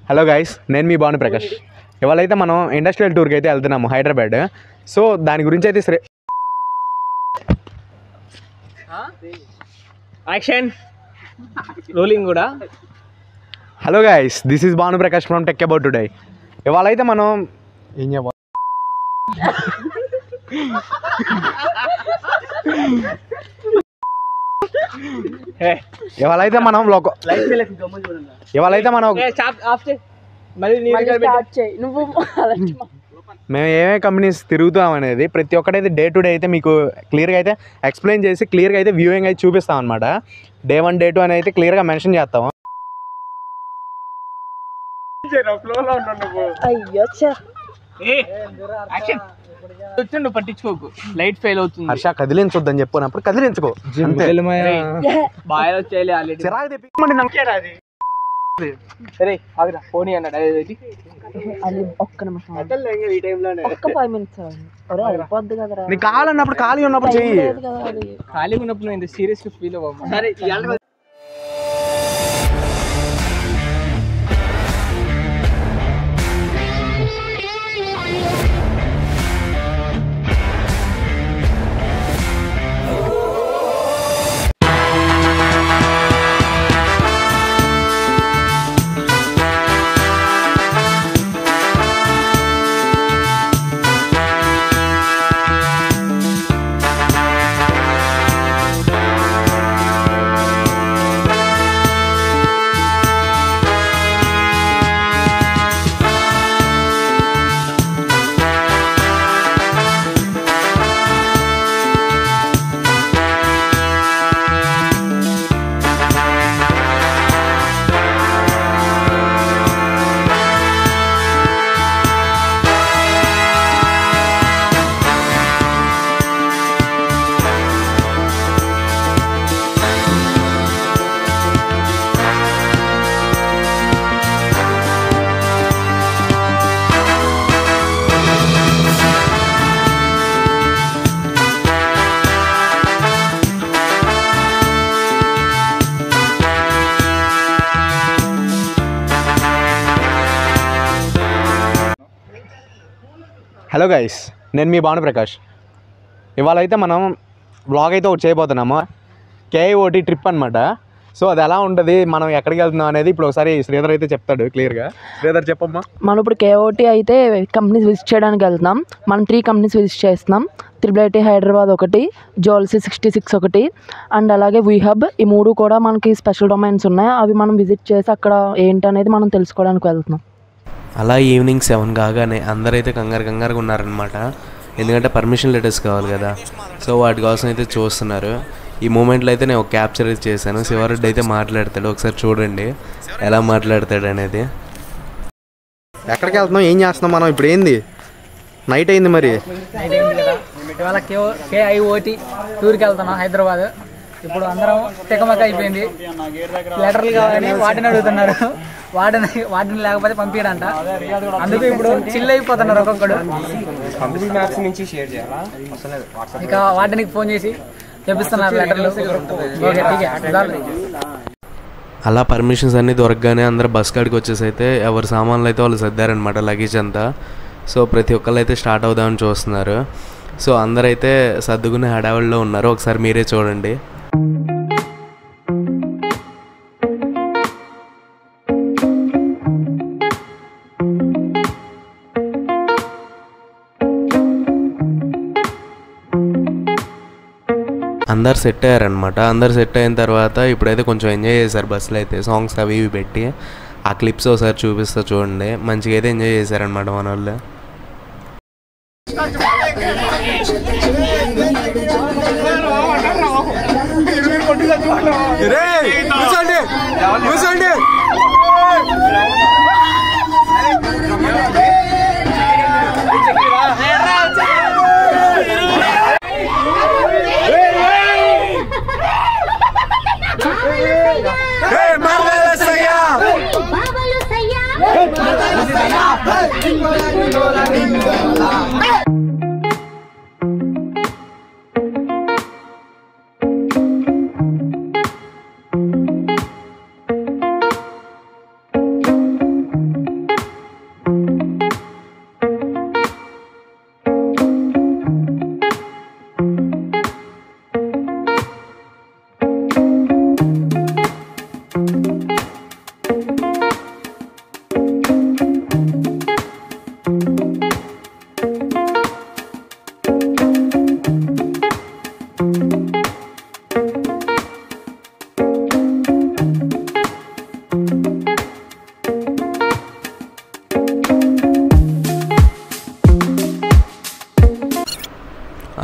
Hello guys, నేను మీ భాను ప్రకాష్. ఇవాళ అయితే మనం ఇండస్ట్రియల్ టూర్కి అయితే వెళ్తున్నాము హైదరాబాద్. సో దాని గురించి అయితే యాక్షన్ రోలింగ్ కూడా. Hello guys, this is Bhanu Prakash from tech about today. ఇవాళ అయితే మనం ఏం చెప్పాలి, ఇవాళైతే మనం మేము ఏమేమి కంపెనీస్ తిరుగుతాం అనేది ప్రతి ఒక్కటైతే డే టు డే అయితే మీకు క్లియర్గా అయితే ఎక్స్ప్లెయిన్ చేసి క్లియర్గా అయితే వ్యూయింగ్ అయితే చూపిస్తాం అనమాట. డే 1 డే 2 అని అయితే క్లియర్గా మెన్షన్ చేస్తాము. పట్టించుకోకు, లైట్ ఫెయిల్ అవుతుంది. హర్ష కదిలించొద్దని చెప్పినప్పుడు కదిలించుకో. బాగా వచ్చేయాలి. సరే ఆగిరా, ఫోన్ అన్నాడు. నీ కాలన్నప్పుడు ఖాళీ ఉన్నప్పుడు చెయ్యి. ఖాళీ ఉన్నప్పుడు నేను సీరియస్ గా ఫీల్ అవ్వము. హలో గైస్, నేను మీ భాను ప్రకాష్. ఇవాళ అయితే మనం బ్లాగ్ అయితే ఒకటి చేయబోతున్నాము. KIOT ట్రిప్ అనమాట. సో అది ఎలా ఉంటుంది, మనం ఎక్కడికి వెళ్తున్నాం అనేది ఇప్పుడు ఒకసారి శ్రీధర్ అయితే చెప్తాడు క్లియర్గా. శ్రీధర్ చెప్పమ్మా. మనం ఇప్పుడు KIOT అయితే కంపెనీస్ విజిట్ చేయడానికి వెళ్తున్నాం. మనం 3 కంపెనీస్ విజిట్ చేస్తున్నాం. IIIT హైదరాబాద్ ఒకటి, జోల్సీ 66 ఒకటి, అండ్ అలాగే వీహబ్. ఈ 3 కూడా మనకి స్పెషల్ డొమైన్స్ ఉన్నాయి. అవి మనం విజిట్ చేసి అక్కడ ఏంటనేది మనం తెలుసుకోవడానికి వెళ్తున్నాం. అలా ఈవినింగ్ 7 కాగానే అందరైతే కంగారుగా ఉన్నారనమాట. ఎందుకంటే పర్మిషన్ లెటర్స్ కావాలి కదా. సో వాటి కోసం అయితే చూస్తున్నారు. ఈ మూమెంట్లో అయితే నేను ఒక క్యాప్చర్ అయితే చేశాను. శివారెడ్డి అయితే మాట్లాడతాడు, ఒకసారి చూడండి ఎలా మాట్లాడతాడు అనేది. ఎక్కడికి వెళ్తున్నాం, ఏం చేస్తున్నాం మనం ఇప్పుడు? ఏంది నైట్ అయింది మరి. ఇవాళ KIOT టూర్కి వెళ్తున్నాం హైదరాబాద్. ఇప్పుడు అందరం తెకమక అయిపోయింది. లెటర్లు కావాలని వాటిని అడుగుతున్నారు. వాటిని లేకపోతే పంపించడంట. అందుకు ఇప్పుడు చిల్ అయిపోతున్నారు ఒక్కొక్కడు. ఇక వాటికి ఫోన్ చేసి తెప్పిస్తున్నారు లెటర్లు. అలా పర్మిషన్స్ అన్నీ దొరకగానే అందరూ బస్ కాడికి వచ్చేసి అయితే ఎవరి సామాన్లు అయితే వాళ్ళు సర్దారనమాట, లగేజ్ అంతా. సో ప్రతి ఒక్కళ్ళు అయితే స్టార్ట్ అవుదామని చూస్తున్నారు. సో అందరైతే సర్దుకునే హడావిడిలో ఉన్నారు. ఒకసారి మీరే చూడండి. అందరు సెట్ అయ్యారనమాట. అందరు సెట్ అయిన తర్వాత ఇప్పుడైతే కొంచెం ఎంజాయ్ చేశారు బస్సులో అయితే. సాంగ్స్ అవి ఇవి పెట్టి ఆ క్లిప్స్ ఒకసారి చూపిస్తా చూడండి. మంచిగా అయితే ఎంజాయ్ చేశారనమాట మన వాళ్ళు.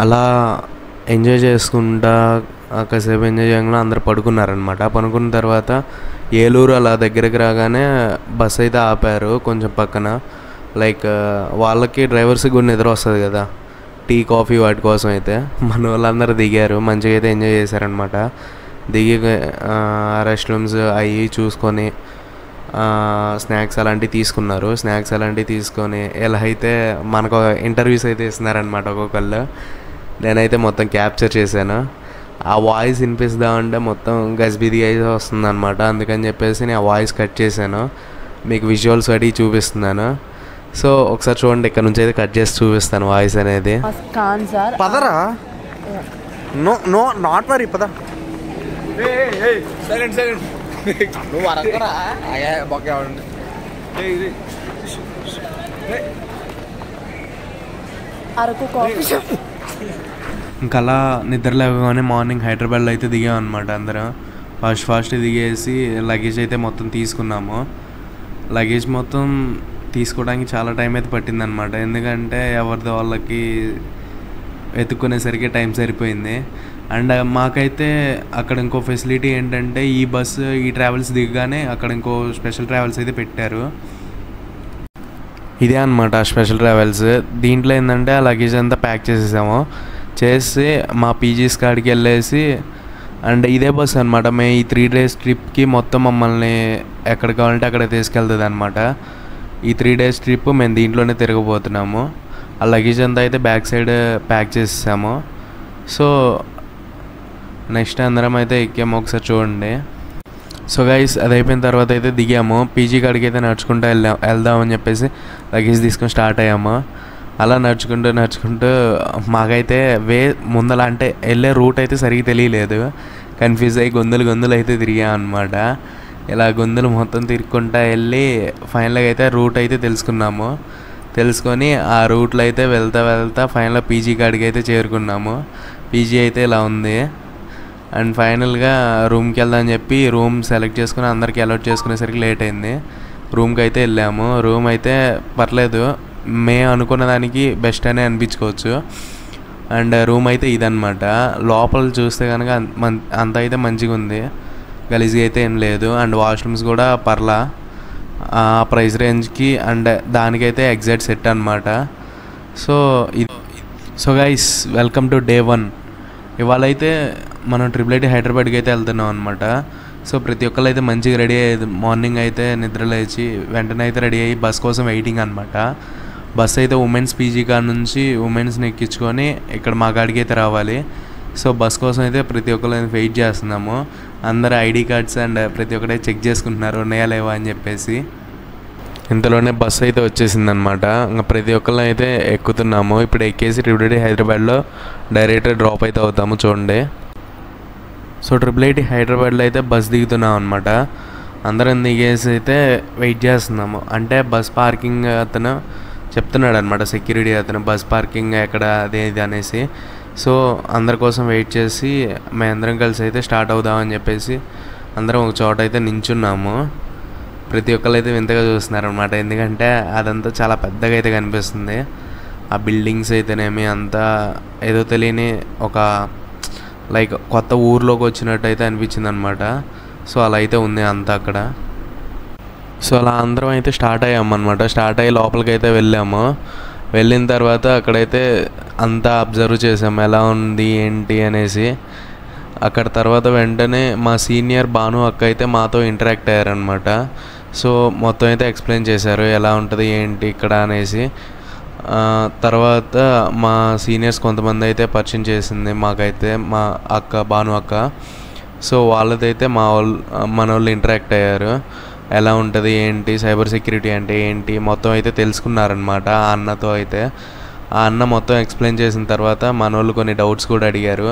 అలా ఎంజాయ్ చేసుకుంటా కాసేపు ఎంజాయ్ చేయకుండా అందరు పడుకున్నారనమాట. పడుకున్న తర్వాత ఏలూరు అలా దగ్గరికి రాగానే బస్ అయితే ఆపారు కొంచెం పక్కన. లైక్ వాళ్ళకి డ్రైవర్స్కి కూడా నిద్ర వస్తుంది కదా, టీ కాఫీ వాటి కోసం. అయితే మన వాళ్ళందరూ దిగారు, మంచిగా అయితే ఎంజాయ్ చేశారనమాట. దిగి రెస్ట్ రూమ్స్ అవి చూసుకొని స్నాక్స్ అలాంటివి తీసుకున్నారు. స్నాక్స్ అలాంటివి తీసుకొని ఎలా అయితే మనకు ఇంటర్వ్యూస్ అయితే ఇస్తున్నారనమాట ఒక్కొక్కళ్ళు. నేనైతే మొత్తం క్యాప్చర్ చేశాను. ఆ వాయిస్ వినిపిస్తామంటే మొత్తం గజిబిది అయితే వస్తుందన్నమాట. అందుకని చెప్పేసి నేను ఆ వాయిస్ కట్ చేశాను, మీకు విజువల్స్ అడిగి చూపిస్తున్నాను. సో ఒకసారి చూడండి, ఇక్కడ నుంచి అయితే కట్ చేసి చూపిస్తాను వాయిస్ అనేది. కాన్ sir Padara, no no not worry, పద. నువ్వు అరకు కాఫీ షాప్. ఇంకా అలా నిద్ర లేవగానే మార్నింగ్ హైదరాబాద్లో అయితే దిగామన్నమాట. అందరం ఫాస్ట్ దిగేసి లగేజ్ అయితే మొత్తం తీసుకున్నాము. లగేజ్ మొత్తం తీసుకోవడానికి చాలా టైం అయితే పట్టిందనమాట. ఎందుకంటే ఎవరిది వాళ్ళకి వెతుక్కునేసరికి టైం సరిపోయింది. అండ్ మాకైతే అక్కడ ఇంకో ఫెసిలిటీ ఏంటంటే, ఈ బస్సు ఈ ట్రావెల్స్ దిగగానే అక్కడ ఇంకో స్పెషల్ ట్రావెల్స్ అయితే పెట్టారు. ఇదే అనమాట స్పెషల్ ట్రావెల్స్. దీంట్లో ఏంటంటే ఆ లగేజ్ అంతా ప్యాక్ చేసేసాము. చేసి మా పీజీస్ కాడికి వెళ్ళేసి, అండ్ ఇదే బస్ అనమాట మేము ఈ 3 days ట్రిప్కి మొత్తం మమ్మల్ని ఎక్కడ కావాలంటే అక్కడ తీసుకెళ్తుంది అనమాట. ఈ 3 days ట్రిప్ మేము దీంట్లోనే తిరగబోతున్నాము. ఆ లగేజ్ అంతా అయితే బ్యాక్ సైడ్ ప్యాక్ చేసేసాము. సో నెక్స్ట్ అందరం అయితే ఎక్కాము, ఒకసారి చూడండి. సో గైస్ అది అయిపోయిన తర్వాత అయితే దిగాము. పీజీ కాడికి అయితే నడుచుకుంటూ వెళ్దామని చెప్పేసి లగేజ్ తీసుకొని స్టార్ట్ అయ్యాము. అలా నడుచుకుంటూ మాకైతే ముందల అంటే వెళ్ళే రూట్ అయితే సరిగ్గా తెలియలేదు. కన్ఫ్యూజ్ అయ్యి గొంతులు అయితే తిరిగాం అనమాట. ఇలా గొంతులు మొత్తం తిరుక్కుంటా వెళ్ళి ఫైనల్గా అయితే రూట్ అయితే తెలుసుకొని ఆ రూట్లో అయితే వెళ్తా ఫైనల్గా పీజీ కాడికి అయితే చేరుకున్నాము. పీజీ అయితే ఇలా ఉంది. అండ్ ఫైనల్గా రూమ్కి వెళ్దామని చెప్పి రూమ్ సెలెక్ట్ చేసుకుని అందరికీ అలాట్ చేసుకునేసరికి లేట్ అయింది. రూమ్కి అయితే వెళ్ళాము. రూమ్ అయితే పర్లేదు, మేము అనుకున్న దానికి బెస్ట్ అనే అనిపించుకోవచ్చు. అండ్ రూమ్ అయితే ఇదన్నమాట. లోపల చూస్తే కనుక అంత అయితే మంచిగా ఉంది, గలీజ్గా అయితే ఏం లేదు. అండ్ వాష్రూమ్స్ కూడా పర్లా ఆ ప్రైస్ రేంజ్కి అండ్ దానికైతే ఎగ్జాక్ట్ సెట్ అనమాట. So guys welcome to day 1. ఇవాళ అయితే మనం IIIT హైదరాబాద్కి అయితే వెళ్తున్నాం అనమాట. సో ప్రతి ఒక్కళ్ళు అయితే మంచిగా రెడీ అయ్యేది. మార్నింగ్ అయితే నిద్ర లేచి వెంటనే అయితే రెడీ అయ్యి బస్ కోసం వెయిటింగ్ అనమాట. బస్ అయితే ఉమెన్స్ పీజీ కాడ నుంచి ఉమెన్స్ని ఎక్కించుకొని ఇక్కడ మా కాడికి అయితే రావాలి. సో బస్ కోసం అయితే ప్రతి ఒక్కరు వెయిట్ చేస్తున్నాము. అందరు ఐడి కార్డ్స్ అండ్ ప్రతి ఒక్కటే చెక్ చేసుకుంటున్నారు ఉన్నాయా లేవా అని చెప్పేసి. ఇంతలోనే బస్ అయితే వచ్చేసిందనమాట. ఇంకా ప్రతి ఒక్కళ్ళు అయితే ఎక్కుతున్నాము. ఇప్పుడు ఎక్కేసి IIIT హైదరాబాద్లో డైరెక్ట్ డ్రాప్ అయితే అవుతాము. చూడండి, సో IIIT హైదరాబాద్లో అయితే బస్ దిగుతున్నాం అనమాట. అందరం దిగేసి అయితే వెయిట్ చేస్తున్నాము. అంటే బస్ పార్కింగ్ అతను చెప్తున్నాడు అనమాట, సెక్యూరిటీ అతను, బస్ పార్కింగ్ ఎక్కడ అదే ఇది అనేసి. సో అందరి కోసం వెయిట్ చేసి మేమందరం కలిసి అయితే స్టార్ట్ అవుదామని చెప్పేసి అందరం ఒక చోట అయితే నించున్నాము. ప్రతి ఒక్కరు అయితే వింతగా చూస్తున్నారు అనమాట. ఎందుకంటే అదంతా చాలా పెద్దగా అయితే కనిపిస్తుంది. ఆ బిల్డింగ్స్ అయితేనేమి అంతా ఏదో తెలియని ఒక లైక్ కొత్త ఊర్లోకి వచ్చినట్టు అయితే అనిపించింది అనమాట. సో అలా అయితే ఉంది అంతా అక్కడ. సో అలా అందరం అయితే స్టార్ట్ అయ్యామన్నమాట. స్టార్ట్ అయ్యి లోపలికి అయితే వెళ్ళాము. వెళ్ళిన తర్వాత అక్కడైతే అంతా అబ్జర్వ్ చేసాము ఎలా ఉంది ఏంటి అనేసి. అక్కడ తర్వాత వెంటనే మా సీనియర్ భాను అక్క అయితే మాతో ఇంటరాక్ట్ అయ్యారనమాట. సో మొత్తం అయితే ఎక్స్ప్లెయిన్ చేశారు ఎలా ఉంటుంది ఏంటి ఇక్కడ అనేసి. తర్వాత మా సీనియర్స్ కొంతమంది అయితే పరిచయం చేసింది మాకైతే మా అక్క, భాను అక్క. సో వాళ్ళదైతే మన వాళ్ళు ఇంటరాక్ట్ అయ్యారు. ఎలా ఉంటుంది ఏంటి, సైబర్ సెక్యూరిటీ అంటే ఏంటి మొత్తం అయితే తెలుసుకున్నారనమాట ఆ అన్నతో అయితే. ఆ అన్న మొత్తం ఎక్స్ప్లెయిన్ చేసిన తర్వాత మన వాళ్ళు కొన్ని డౌట్స్ కూడా అడిగారు.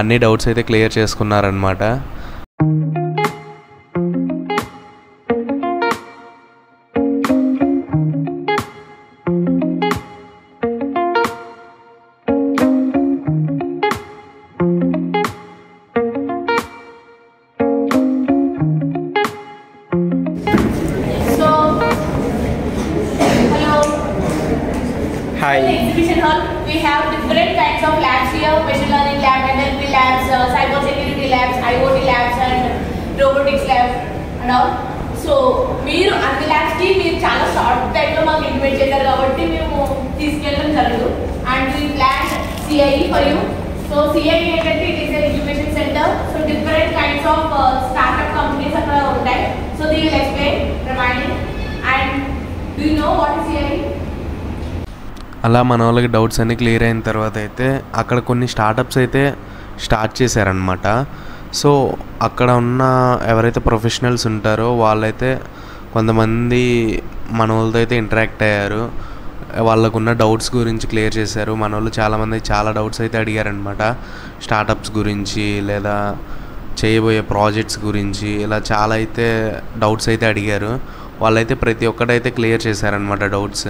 అన్ని డౌట్స్ అయితే clear చేసుకున్నారనమాట. Hi. In the exhibition hall, we have different kinds of labs here: machine learning lab, NLP labs, cyber security labs, IoT labs, and robotics labs, and all. So, మీరు అన్ని labs కి మీరు చాలా short time లో మాకు invite చేశారు కాబట్టి మేము తీసుకెళ్ళడం జరగదు. And we plan CIE for you. So CIE ఏంటంటే it is an incubation centre. So different kinds of startup companies అక్కడ ఉంటాయి. So they will explain remaining. And do you know what is CIE? అలా మన వాళ్ళకి doubts అన్నీ clear అయిన తర్వాత అయితే అక్కడ కొన్ని స్టార్టప్స్ అయితే స్టార్ట్ చేశారనమాట. సో అక్కడ ఉన్న ఎవరైతే ప్రొఫెషనల్స్ ఉంటారో వాళ్ళైతే కొంతమంది మన వాళ్ళతో అయితే ఇంటరాక్ట్ అయ్యారు. వాళ్ళకున్న డౌట్స్ గురించి క్లియర్ చేశారు. మన వాళ్ళు చాలామంది చాలా డౌట్స్ అయితే అడిగారనమాట. స్టార్టప్స్ గురించి లేదా చేయబోయే ప్రాజెక్ట్స్ గురించి ఇలా చాలా అయితే డౌట్స్ అయితే అడిగారు. వాళ్ళైతే ప్రతి ఒక్కటైతే క్లియర్ చేశారనమాట doubts.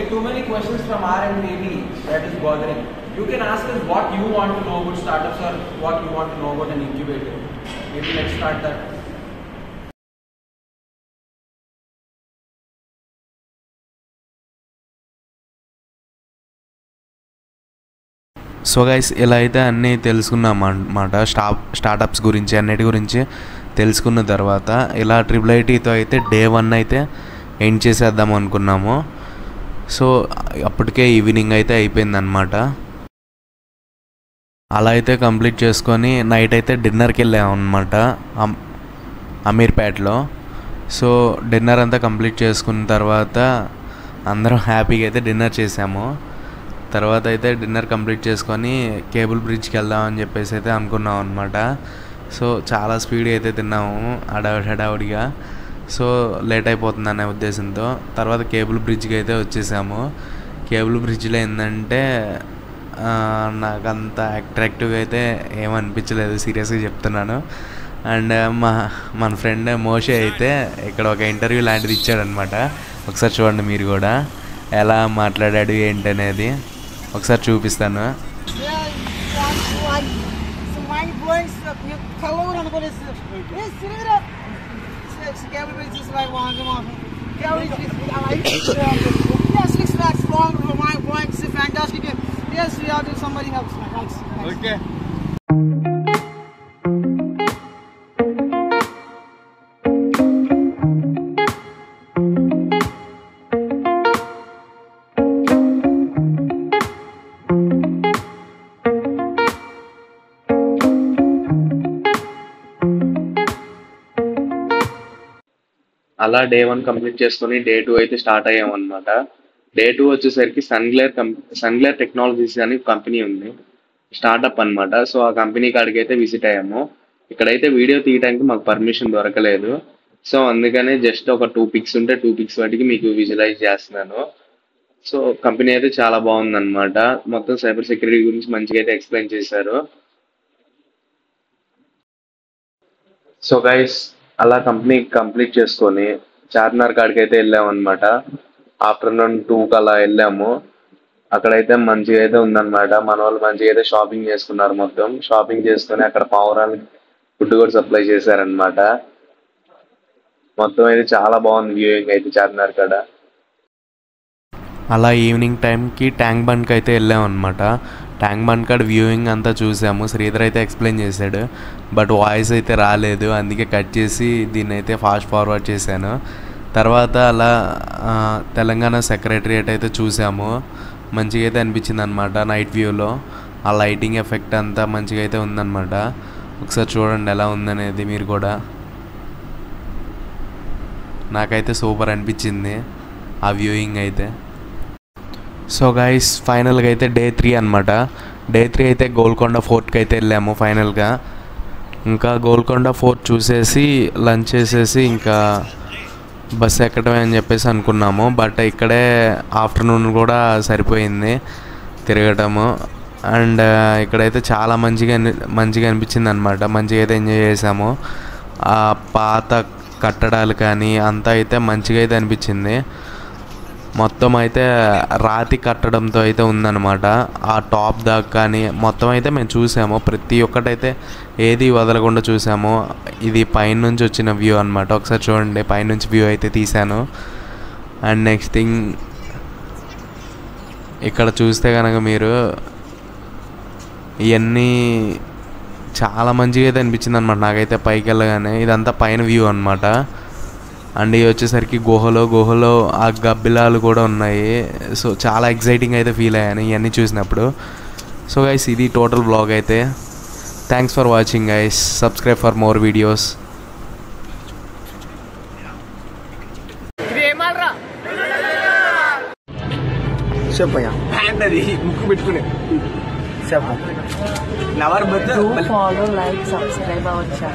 Too many questions from our end maybe that is bothering. You can ask us what you want to know about startups or what you want to know about an incubator. Maybe let's start that. So guys ఇలా అయితే అన్నీ తెలుసుకున్నాం అన్నమాట. Startups గురించి అన్నిటి గురించి తెలుసుకున్న తర్వాత ఇలా IIITతో అయితే డే 1 అయితే ఎండ్ చేసేద్దాం అనుకున్నాము. సో అప్పటికే ఈవినింగ్ అయితే అయిపోయిందన్నమాట. అలా అయితే కంప్లీట్ చేసుకొని నైట్ అయితే డిన్నర్కి వెళ్ళాము అనమాట అమీర్పేటలో. సో డిన్నర్ అంతా కంప్లీట్ చేసుకున్న తర్వాత అందరం హ్యాపీగా అయితే డిన్నర్ చేసాము. తర్వాత అయితే డిన్నర్ కంప్లీట్ చేసుకొని కేబుల్ బ్రిడ్జ్కి వెళ్దామని చెప్పేసి అయితే అనుకున్నాం అనమాట. సో చాలా స్పీడ్గా అయితే తిన్నాము హడావుడిగా. సో లేట్ అయిపోతుంది అనే ఉద్దేశంతో తర్వాత కేబుల్ బ్రిడ్జ్కి అయితే వచ్చేసాము. కేబుల్ బ్రిడ్జ్లో ఏంటంటే నాకు అంత అట్రాక్టివ్గా అయితే ఏమనిపించలేదు, సీరియస్గా చెప్తున్నాను. అండ్ మన ఫ్రెండ్ మోషే అయితే ఇక్కడ ఒక ఇంటర్వ్యూ లాంటిది ఇచ్చాడనమాట. ఒకసారి చూడండి మీరు కూడా ఎలా మాట్లాడాడు ఏంటనేది ఒకసారి చూపిస్తాను. Okay. అలా డే 1 కంప్లీట్ చేసుకొని డే 2 అయితే స్టార్ట్ అయ్యామన్నమాట. డే 2 వచ్చేసరికి సన్గ్లేర్ టెక్నాలజీస్ అని కంపెనీ ఉంది, స్టార్టప్ అనమాట. సో ఆ కంపెనీ కాడికి అయితే విజిట్ అయ్యాము. ఇక్కడైతే వీడియో తీయడానికి మాకు పర్మిషన్ దొరకలేదు. సో అందుకనే జస్ట్ ఒక 2 పిక్స్ ఉంటే 2 పిక్స్ వాటికి మీకు విజువలైజ్ చేస్తున్నాను. సో కంపెనీ అయితే చాలా బాగుందన్నమాట. మొత్తం సైబర్ సెక్యూరిటీ గురించి మంచిగా అయితే ఎక్స్ప్లెయిన్ చేశారు. సో గైస్ అలా కంపెనీ కంప్లీట్ చేసుకొని చార్మినార్ కాడికి అయితే వెళ్ళామన్నమాట. ఆఫ్టర్నూన్ 2కి అలా వెళ్ళాము. అక్కడైతే మంచిగా అయితే ఉందన్నమాట. మన వాళ్ళు మంచిగా అయితే షాపింగ్ చేసుకున్నారు. మొత్తం షాపింగ్ చేసుకొని అక్కడ పావురాలకి ఫుడ్ కూడా సప్లై చేశారనమాట. మొత్తం అయితే చాలా బాగుంది వ్యూయింగ్ అయితే చార్మినార్ కాడ. అలా ఈవినింగ్ టైంకి ట్యాంక్ బండ్కి అయితే వెళ్ళామన్నమాట. ట్యాంక్ బండ్ కాడ వ్యూయింగ్ అంతా చూసాము. శ్రీధర్ అయితే ఎక్స్ప్లెయిన్ చేశాడు, బట్ వాయిస్ అయితే రాలేదు, అందుకే కట్ చేసి దీన్ని అయితే ఫాస్ట్ ఫార్వర్డ్ చేశాను. తర్వాత అలా తెలంగాణ సెక్రటరియట్ అయితే చూసాము. మంచిగా అయితే అనిపించింది అనమాట నైట్ వ్యూలో. ఆ లైటింగ్ ఎఫెక్ట్ అంతా మంచిగా అయితే ఉందన్నమాట. ఒకసారి చూడండి ఎలా ఉందనేది మీరు కూడా. నాకైతే సూపర్ అనిపించింది ఆ వ్యూయింగ్ అయితే. సో గైస్ ఫైనల్గా అయితే డే 3 అనమాట. డే 3 అయితే గోల్కొండ ఫోర్ట్కి అయితే వెళ్ళాము ఫైనల్గా. ఇంకా గోల్కొండ ఫోర్ట్ చూసేసి లంచ్ చేసేసి ఇంకా బస్ ఎక్కడమే అని చెప్పేసి అనుకున్నాము. బట్ ఇక్కడే ఆఫ్టర్నూన్ కూడా సరిపోయింది తిరగటము. అండ్ ఇక్కడైతే చాలా మంచిగా అనిపించింది అనమాట. మంచిగా అయితే ఎంజాయ్ చేసాము. ఆ పాత కట్టడాలు కానీ అంతా అయితే మంచిగా అయితే అనిపించింది. మొత్తం అయితే రాతి కట్టడంతో అయితే ఉందన్నమాట. ఆ టాప్ దాకా కానీ మొత్తం అయితే మేము చూసాము. ప్రతి ఒక్కటైతే ఏది వదలకుండా చూసాము. ఇది పైనుంచి వచ్చిన వ్యూ అనమాట. ఒకసారి చూడండి, పైనుంచి వ్యూ అయితే తీశాను. అండ్ నెక్స్ట్ థింగ్ ఇక్కడ చూస్తే కనుక మీరు ఇవన్నీ చాలా మంచిగా అయితే అనిపించింది అనమాట నాకైతే పైకి వెళ్ళగానే. ఇదంతా పైన వ్యూ అనమాట. అండ్ ఇవి వచ్చేసరికి గుహలో ఆ గబ్బిలాలు కూడా ఉన్నాయి. సో చాలా ఎక్సైటింగ్ అయితే ఫీల్ అయ్యాను ఇవన్నీ చూసినప్పుడు. సో గైస్ ఇది టోటల్ బ్లాగ్ అయితే. Thanks for watching guys. Subscribe for more videos. చెప్పయ్యా ముక్కు పెట్టుకునే చెప్పు. ఫాలో, లైక్, సబ్స్క్రైబ్ అవ్వచ్చు.